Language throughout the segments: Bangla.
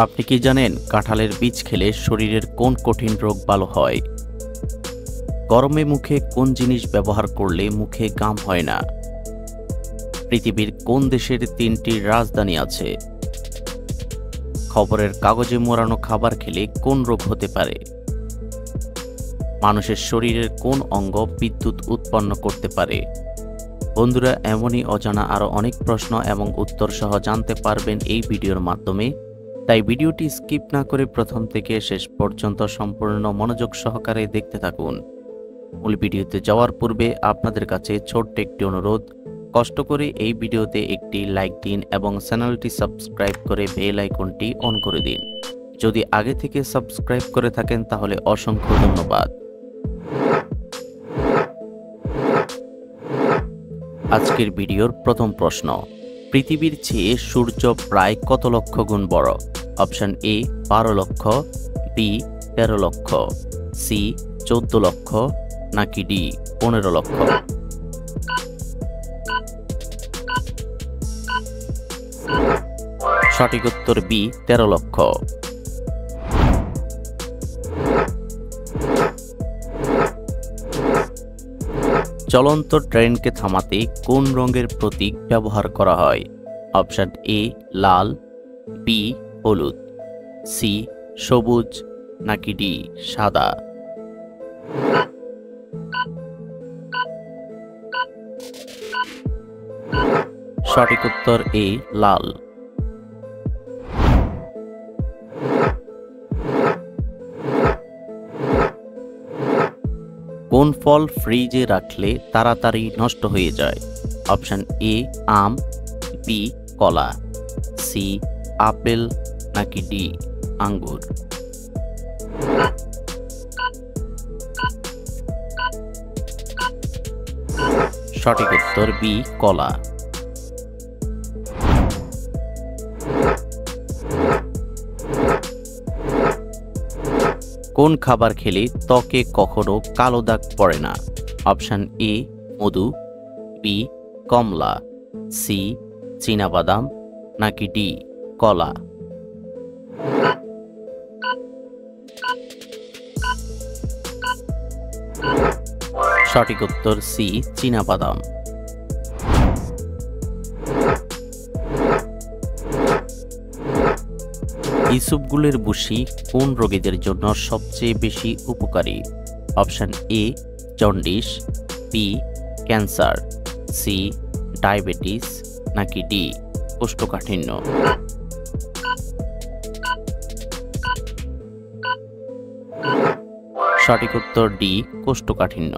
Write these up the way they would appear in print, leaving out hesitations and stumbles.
আপনি কি জানেন কাঁঠালের বীজ খেলে শরীরের কোন কঠিন রোগ ভালো হয়? গরমে মুখে কোন জিনিস ব্যবহার করলে মুখে ঘাম হয় না? পৃথিবীর কোন দেশের 3টি রাজধানী আছে? খবরের কাগজে মোড়ানো খাবার খেলে কোন রোগ হতে পারে? মানুষের শরীরের কোন অঙ্গ বিদ্যুৎ উৎপন্ন করতে পারে? বন্ধুরা, এমনই অজানা আরও অনেক প্রশ্ন এবং উত্তর সহ জানতে পারবেন এই ভিডিওর মাধ্যমে। তাই ভিডিওটি স্কিপ না করে প্রথম থেকে শেষ পর্যন্ত সম্পূর্ণ মনোযোগ সহকারে দেখতে থাকুন। মূল ভিডিওতে যাওয়ার পূর্বে আপনাদের কাছে ছোট্ট একটি অনুরোধ, কষ্ট করে এই ভিডিওতে একটি লাইক দিন এবং চ্যানেলটি সাবস্ক্রাইব করে বেল আইকনটি অন করে দিন। যদি আগে থেকে সাবস্ক্রাইব করে থাকেন তাহলে অসংখ্য ধন্যবাদ। আজকের ভিডিওর প্রথম প্রশ্ন, পৃথিবীর চেয়ে সূর্য প্রায় কত লক্ষ গুণ বড়? অপশন এ 12 লক্ষ, বি 13 লক্ষ, সি 14 লক্ষ, নাকি ডি 15 লক্ষ? সঠিক উত্তর বি 13 লক্ষ। চলন্ত ট্রেনকে থামাতে কোন রঙের প্রতীক ব্যবহার করা হয়? অপশন এ লাল, বি হলুদ, সি সবুজ, নাকি ডি সাদা? সঠিক উত্তর এ লাল। কোন ফল ফ্রিজে রাখলে তাড়াতাড়ি নষ্ট হয়ে যায়? অপশন এ আম, বি কলা, সি আপেল, নাকি ডি আঙ্গুর? সঠিক উত্তর বি কলা। কোন খাবার খেলে ত্বকে কখনো কালো দাগ পড়ে না? অপশন এ মধু, বি কমলা, সি চীনাবাদাম, নাকি ডি কলা? সঠিক উত্তর সি চীনাবাদাম। ইসবগুলের ভুসি কোন রোগীদের জন্য সবচেয়ে বেশি উপকারী? Option A jaundice, B cancer, C diabetes, নাকি ডি কোষ্ঠকাঠিন্য? সঠিক উত্তর ডি কোষ্ঠকাঠিন্য।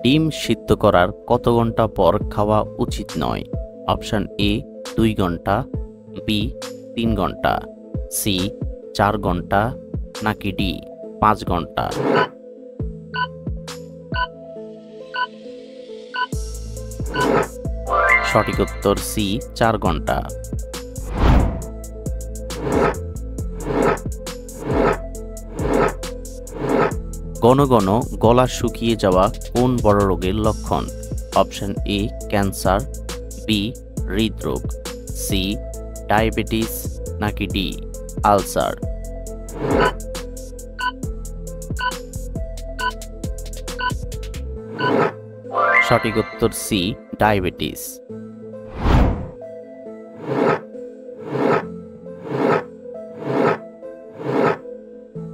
ডিম সিদ্ধ করার কত ঘন্টা পর খাওয়া উচিত নয়? অপশন এ 2 ঘন্টা, বি 3 ঘন্টা, সি 4 ঘন্টা, নাকি ডি 5 ঘন্টা? সঠিক উত্তর সি 4 ঘন্টা। ঘন ঘন গলা শুকিয়ে যাওয়া কোন বড় রোগের লক্ষণ? অপশন এ ক্যান্সার, বি হৃদরোগ, সি ডায়াবেটিস, নাকি ডি আলসার? সঠিক উত্তর সি ডায়াবেটিস।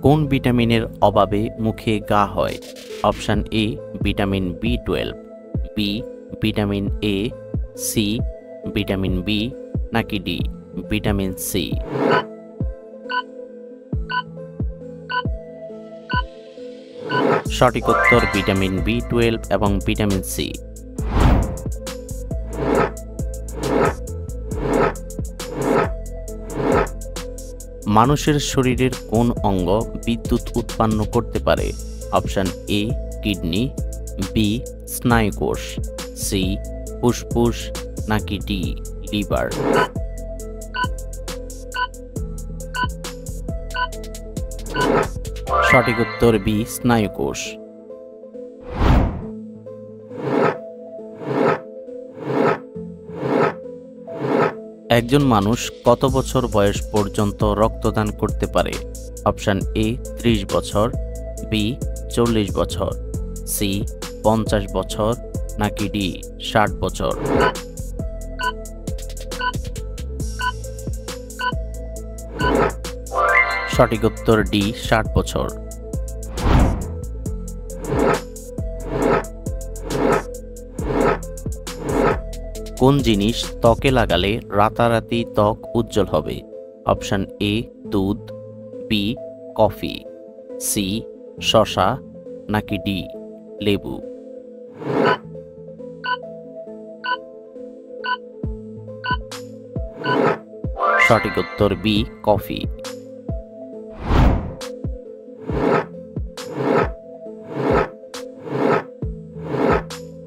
কোন ভিটামিনের অভাবে মুখে ঘা হয়? Option A vitamin B12, B vitamin A, C vitamin B, নাকি ডি ভিটামিন সি? সঠিক উত্তর ভিটামিন B12 এবং ভিটামিন সি। মানুষের শরীরের কোন অঙ্গ বিদ্যুৎ উৎপন্ন করতে পারে? অপশন এ কিডনি, বি স্নায়ুকোষ, সি ফুসফুস, নাকি ডি লিভার? সঠিক উত্তর বি স্নায়ুকোষ। একজন মানুষ কত বছর বয়স পর্যন্ত রক্তদান করতে পারে? অপশান এ 30 বছর, বি 40 বছর, সি 50 বছর, নাকি ডি 60 বছর। সঠিক উত্তর ডি 60 বছর। কোন জিনিস ত্বকে লাগালে রাতারাতি ত্বক উজ্জ্বল হবে? অপশান এ দুধ, বি কফি, সি শসা, নাকি ডি লেবু। সঠিক উত্তর বি কফি।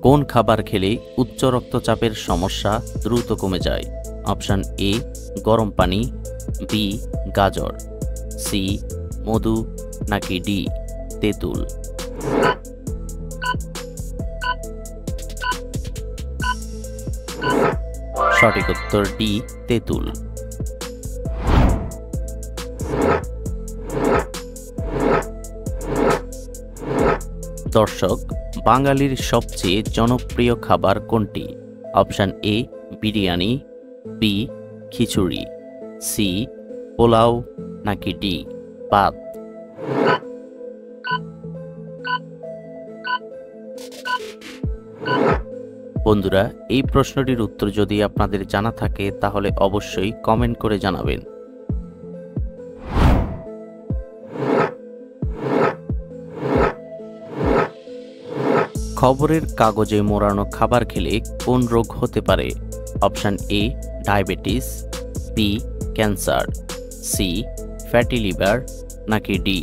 কোন খাবার খেলে উচ্চ রক্তচাপের সমস্যা দ্রুত কমে যায়? অপশান এ গরম পানি, বি গাজর, সি মধু, নাকি ডি তেঁতুল। সঠিক উত্তর ডি তেঁতুল। দর্শক, বাঙালির সবচেয়ে জনপ্রিয় খাবার কোনটি? Option A biryani, B khichdi, C pulao, নাকি ডি ভাত। বন্ধুরা, এই প্রশ্নটির উত্তর যদি আপনাদের জানা থাকে তাহলে অবশ্যই কমেন্ট করে জানাবেন। খবরের কাগজে মোড়ানো খাবার খেলে কোন রোগ হতে পারে? Option A diabetes, B cancer, C fatty liver, নাকি ডি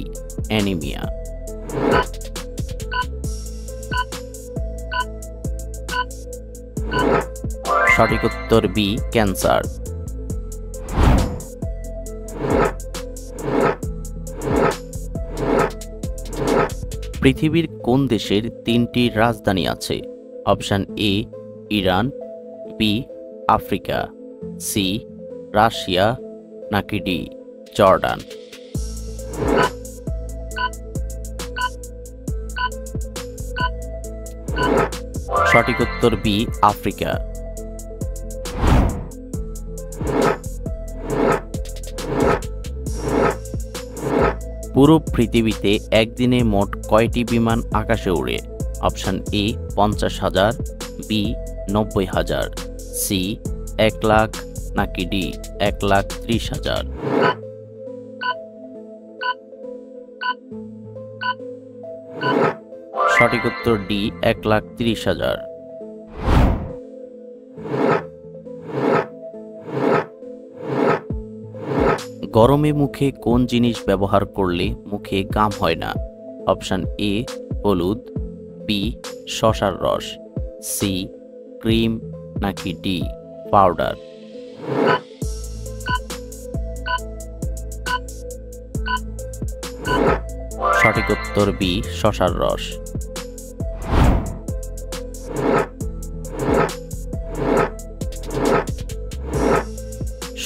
অ্যানিমিয়া। সঠিক উত্তর বি ক্যান্সার। পৃথিবীর কোন দেশের 3টি রাজধানী আছে? Option A Iran, B Africa, C Russia, নাকি ডি জর্ডান। সঠিক উত্তর বি আফ্রিকা। পুরো পৃথিবীতে একদিনে মোট কয়টি বিমান আকাশে ওড়ে? Option A 50,000, B 90,000, C 1 lakh, নাকি ডি 1,30,000। সঠিক উত্তর ডি 1,30,000। গরমে মুখে কোন জিনিস ব্যবহার করলে মুখে ঘাম হয় না? অপশান এ হলুদ, বি শসার রস, সি ক্রিম, নাকি ডি পাউডার। সঠিক উত্তর বি শসার রস।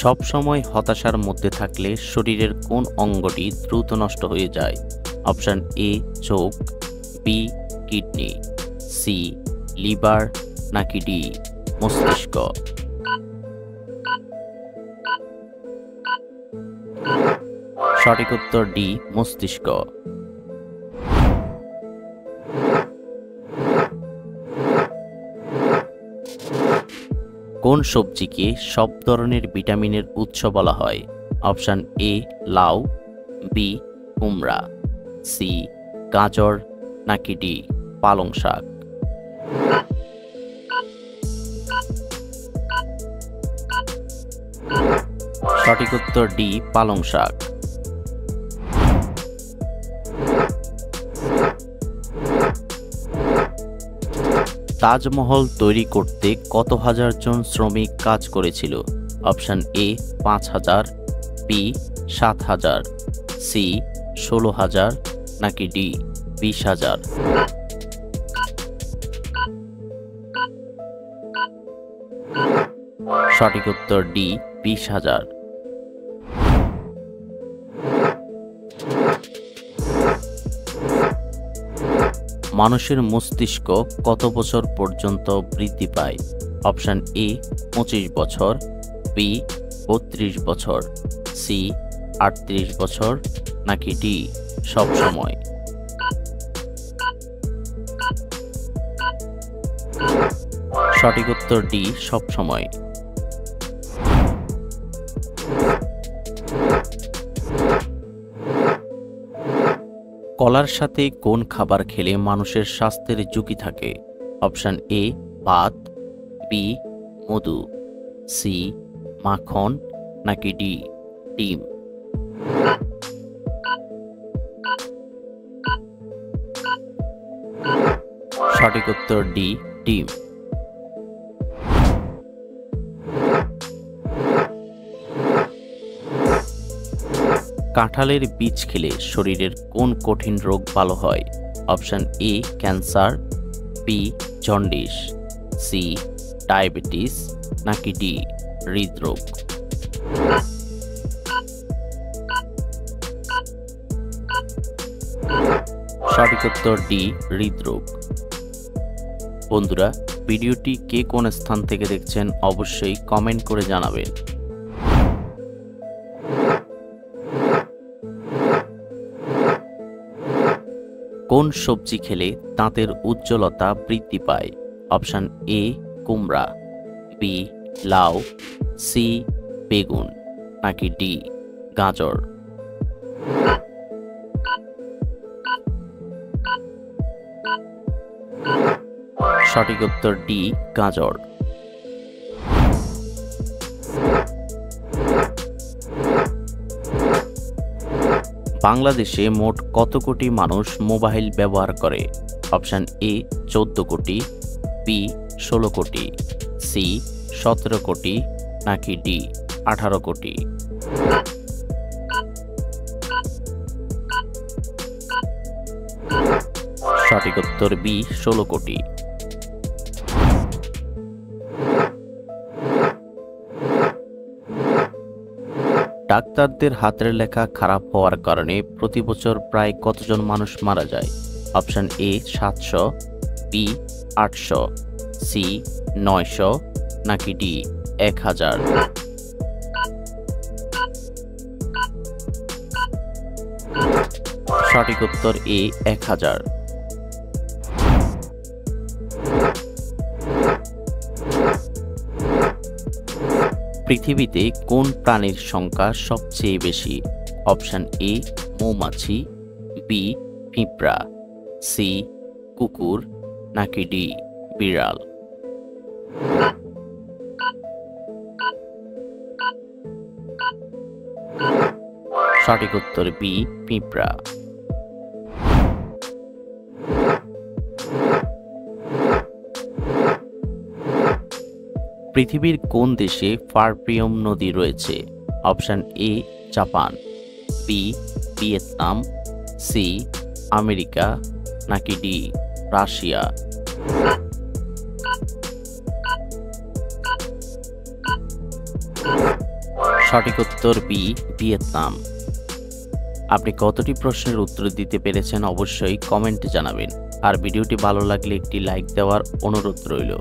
সব সময় হতাশার মধ্যে থাকলে শরীরের কোন অঙ্গটি দ্রুত নষ্ট হয়ে যায়? অপশান এ চোখ, বি কিডনি, সি লিভার, নাকি ডি মস্তিষ্ক। সঠিক উত্তর ডি মস্তিষ্ক। কোন সবজিকে সব ধরনের ভিটামিনের উৎস বলা হয়? অপশান এ লাউ, বি কুমড়া, সি গাজর, নাকি ডি পালং শাক। সঠিক উত্তর ডি পালং শাক। তাজমহল তৈরি করতে কত হাজার জন শ্রমিক কাজ করেছিল? অপশান এ 5,000, বি 7,000, সি 16,000, নাকি ডি 20,000। সঠিক উত্তর ডি 20,000। মানুষের মস্তিষ্ক কত বছর পর্যন্ত বৃদ্ধি পায়? অপশন এ 25 বছর, বি 32 বছর, সি 38 বছর, নাকি ডি সব সময়? সঠিক উত্তর ডি সব সময়। কলার সাথে কোন খাবার খেলে মানুষের স্বাস্থ্যের ঝুঁকি থাকে? অপশন এ ভাত, বি মধু, সি মাখন, নাকি ডি ডিম? সঠিক উত্তর ডি ডিম। কাঁঠালের বীজ খেলে শরীরের কোন কঠিন রোগ ভালো হয়? Option A cancer, B jaundice, C diabetes, নাকি ডি হৃদরোগ? সঠিক উত্তর ডি হৃদরোগ। বন্ধুরা, ভিডিওটি কে কোন স্থান থেকে দেখছেন অবশ্যই কমেন্ট করে জানাবেন। কোন সবজি খেলে দাঁতের উজ্জ্বলতা বৃদ্ধি পায়? অপশন এ কুমড়া, বি লাউ, সি বেগুন, নাকি ডি গাজর? সঠিক উত্তর ডি গাজর। বাংলাদেশে মোট কত কোটি মানুষ মোবাইল ব্যবহার করে? অপশন এ 14 কোটি, বি 16 কোটি, সি 17 কোটি, নাকি ডি 18 কোটি? সঠিক উত্তর বি 16 কোটি। ডাক্তারদের হাতের লেখা খারাপ হওয়ার কারণে প্রতি বছর প্রায় কতজন মানুষ মারা যায়? অপশন এ 700, বি 800, সি 900, নাকি ডি 1000? সঠিক উত্তর এ 1000। পৃথিবীতে কোন প্রাণীর সংখ্যা সবচেয়ে বেশি? অপশন এ মৌমাছি, বি পিঁপড়া, সি কুকুর, নাকি ডি বিড়াল? সঠিক উত্তর বি পিঁপড়া। পৃথিবীর কোন দেশে ফারপিয়ম নদী রয়েছে? Option A Japan, B Vietnam, C America, নাকি ডি রাশিয়া? সঠিক উত্তর বি ভিয়েতনাম। আপনি কতটি প্রশ্নের উত্তর দিতে পেরেছেন অবশ্যই কমেন্টে জানাবেন। আর ভিডিওটি ভালো লাগলে একটি লাইক দেওয়ার অনুরোধ রইল।